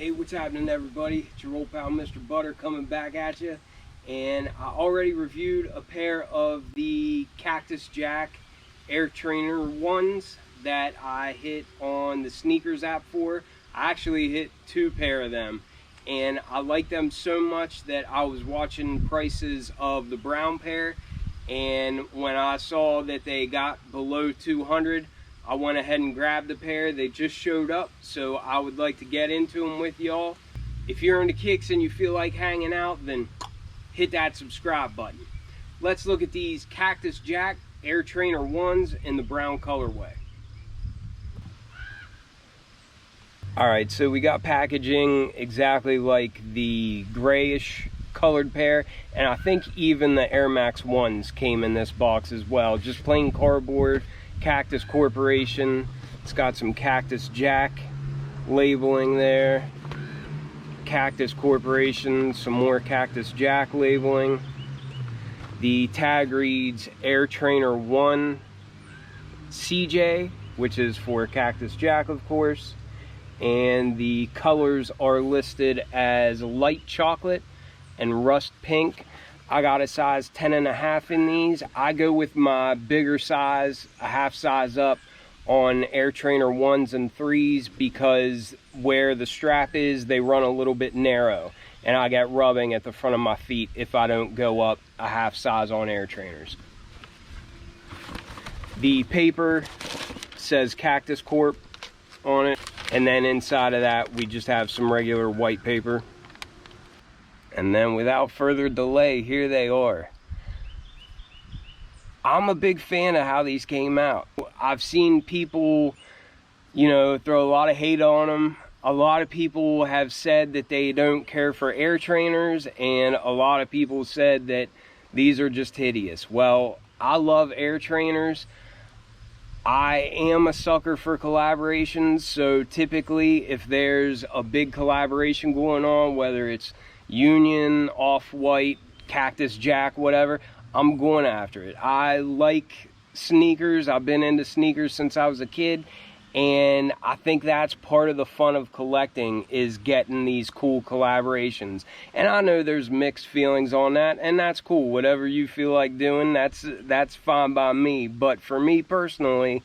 Hey, what's happening, everybody? It's your old pal Mr. Butter coming back at you. And I already reviewed a pair of the Cactus Jack Air Trainer ones that I hit on the sneakers app for. I actually hit 2 pair of them, and I like them so much that I was watching prices of the brown pair, and when I saw that they got below 200, I went ahead and grabbed the pair. They just showed up, so I would like to get into them with y'all. If you're into kicks and you feel like hanging out, then hit that subscribe button. Let's look at these Cactus Jack Air Trainer 1s in the brown colorway. Alright, so we got packaging exactly like the grayish colored pair, and I think even the Air Max 1s came in this box as well. Just plain cardboard. Cactus Corporation. It's got some Cactus Jack labeling there. Cactus Corporation, some more Cactus Jack labeling. The tag reads Air Trainer 1 CJ, which is for Cactus Jack, of course. And the colors are listed as light chocolate and rust pink. I got a size 10.5 in these. I go with my bigger size, a half size up, on Air Trainer 1s and 3s because where the strap is, they run a little bit narrow, and I get rubbing at the front of my feet if I don't go up a half size on Air Trainers. The paper says Cactus Corp on it, and then inside of that we just have some regular white paper. And then without further delay, here they are. I'm a big fan of how these came out. I've seen people, throw a lot of hate on them. A lot of people have said that they don't care for Air Trainers, and a lot of people said that these are just hideous. Well, I love Air Trainers. I am a sucker for collaborations, so typically if there's a big collaboration going on, whether it's Union, Off-White, Cactus Jack, whatever, I'm going after it. I like sneakers. I've been into sneakers since I was a kid, and I think that's part of the fun of collecting, is getting these cool collaborations. And I know there's mixed feelings on that, and that's cool. Whatever you feel like doing, that's fine by me. But for me personally,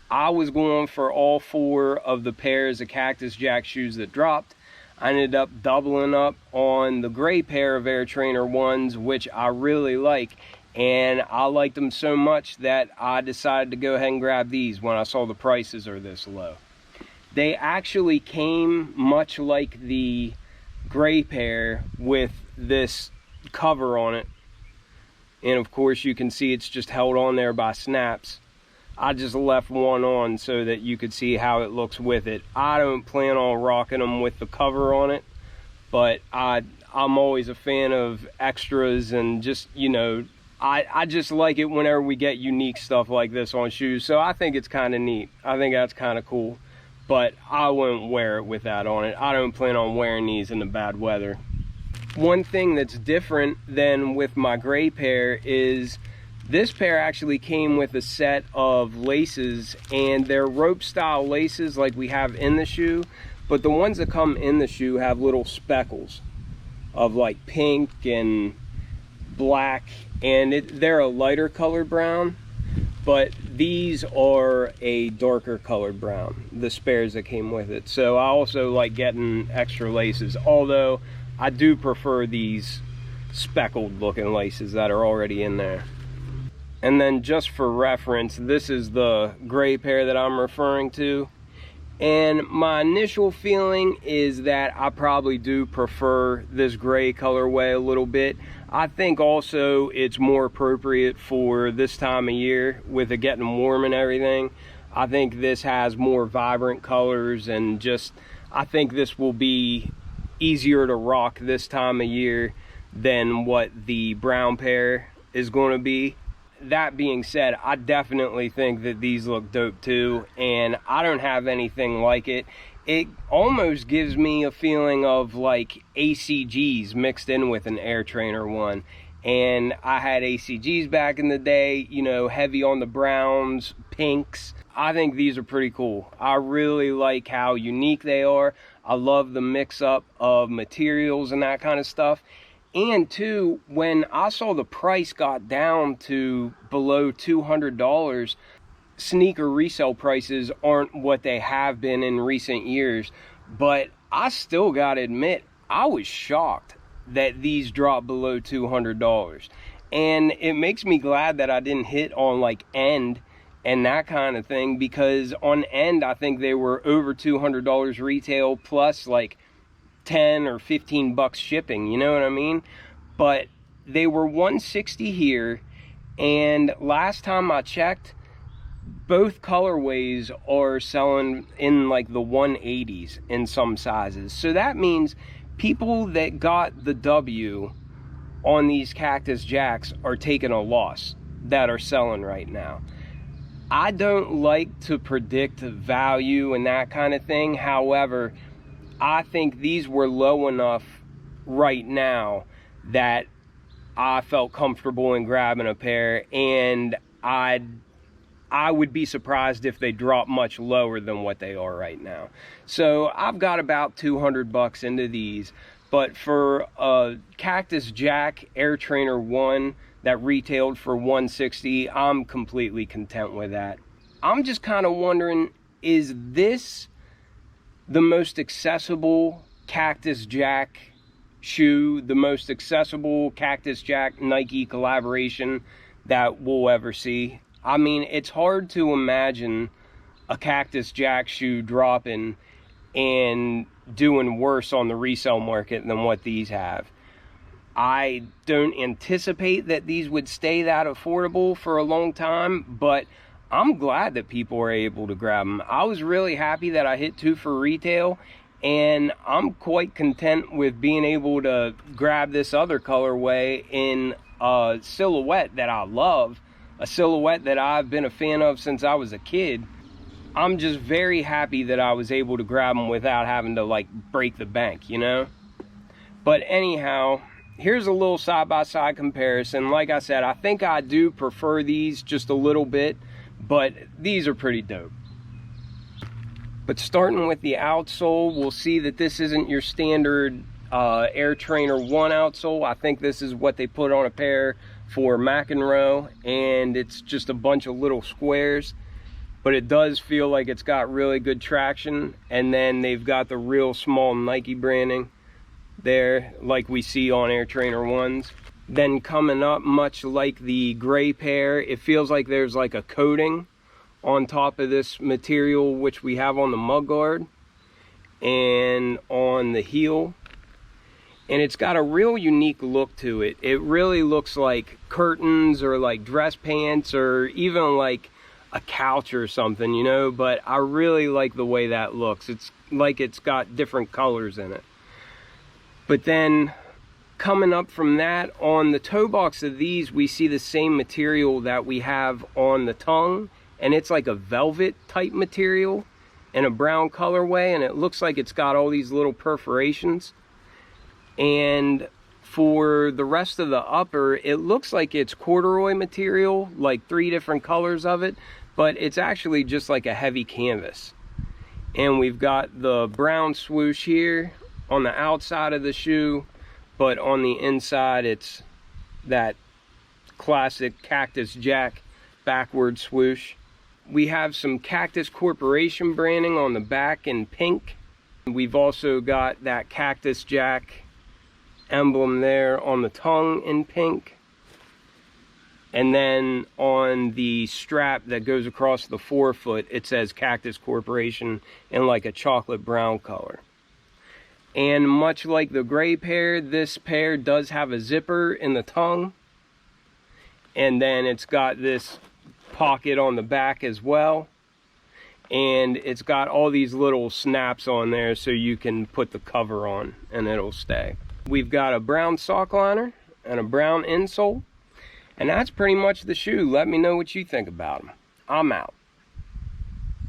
I was going for all 4 of the pairs of Cactus Jack shoes that dropped. I ended up doubling up on the gray pair of Air Trainer 1s, which I really like, and I liked them so much that I decided to go ahead and grab these when I saw the prices are this low. They actually came much like the gray pair with this cover on it, and of course you can see it's just held on there by snaps. I just left one on so that you could see how it looks with it. I don't plan on rocking them with the cover on it, but I'm always a fan of extras, and just, I just like it whenever we get unique stuff like this on shoes. So I think it's kind of neat. I think that's kind of cool, but I wouldn't wear it with that on it. I don't plan on wearing these in the bad weather. One thing that's different than with my gray pair is this pair actually came with a set of laces, and they're rope style laces like we have in the shoe, but the ones that come in the shoe have little speckles of like pink and black, and they're a lighter colored brown, but these are a darker colored brown, the spares that came with it. So I also like getting extra laces, although I do prefer these speckled looking laces that are already in there. And then just for reference, this is the gray pair that I'm referring to. And my initial feeling is that I probably do prefer this gray colorway a little bit. I think also it's more appropriate for this time of year with it getting warm and everything. I think this has more vibrant colors, and just, I think this will be easier to rock this time of year than what the brown pair is going to be. That being said, I definitely think that these look dope too, and I don't have anything like it. It almost gives me a feeling of like ACGs mixed in with an Air Trainer 1, And I had ACGs back in the day, you know, heavy on the browns, pinks. I think these are pretty cool. I really like how unique they are. I love the mix up of materials and that kind of stuff. And too, when I saw the price got down to below $200, sneaker resale prices aren't what they have been in recent years. But I still gotta admit, I was shocked that these dropped below $200. And it makes me glad that I didn't hit on like End and that kind of thing, because on End I think they were over $200 retail plus like 10 or 15 bucks shipping, you know what I mean? But they were 160 here, and last time I checked, both colorways are selling in like the 180s in some sizes. So that means people that got the W on these Cactus Jacks are taking a loss that are selling right now. I don't like to predict value and that kind of thing. However, I think these were low enough right now that I felt comfortable in grabbing a pair, and I would be surprised if they drop much lower than what they are right now. So I've got about 200 bucks into these, but for a Cactus Jack Air Trainer 1 that retailed for 160, I'm completely content with that. I'm just kind of wondering, is this the most accessible Cactus Jack shoe, the most accessible Cactus Jack Nike collaboration that we'll ever see? I mean, it's hard to imagine a Cactus Jack shoe dropping and doing worse on the resale market than what these have. I don't anticipate that these would stay that affordable for a long time, but I'm glad that people are able to grab them. I was really happy that I hit 2 for retail, and I'm quite content with being able to grab this other colorway in a silhouette that I love, a silhouette that I've been a fan of since I was a kid. I'm just very happy that I was able to grab them without having to like break the bank, you know? But anyhow, here's a little side-by-side comparison. Like I said, I think I do prefer these just a little bit, but these are pretty dope. But starting with the outsole, we'll see that this isn't your standard Air Trainer 1 outsole. I think this is what they put on a pair for McEnroe, and it's just a bunch of little squares, but it does feel like it's got really good traction. And then they've got the real small Nike branding there, like we see on Air Trainer 1s. Then coming up, much like the gray pair, it feels like there's like a coating on top of this material, which we have on the mudguard and on the heel. And it's got a real unique look to it. It really looks like curtains or like dress pants or even like a couch or something, you know, but I really like the way that looks. It's like it's got different colors in it. But then coming up from that, on the toe box of these, we see the same material that we have on the tongue, and it's like a velvet type material in a brown colorway, and it looks like it's got all these little perforations. And for the rest of the upper, it looks like it's corduroy material, like 3 different colors of it, but it's actually just like a heavy canvas. And we've got the brown swoosh here on the outside of the shoe, but on the inside it's that classic Cactus Jack backward swoosh. We have some Cactus Corporation branding on the back in pink. We've also got that Cactus Jack emblem there on the tongue in pink. And then on the strap that goes across the forefoot, it says Cactus Corporation in like a chocolate brown color. And much like the gray pair, this pair does have a zipper in the tongue. And then it's got this pocket on the back as well. And it's got all these little snaps on there so you can put the cover on and it'll stay. We've got a brown sock liner and a brown insole. And that's pretty much the shoe. Let me know what you think about them. I'm out.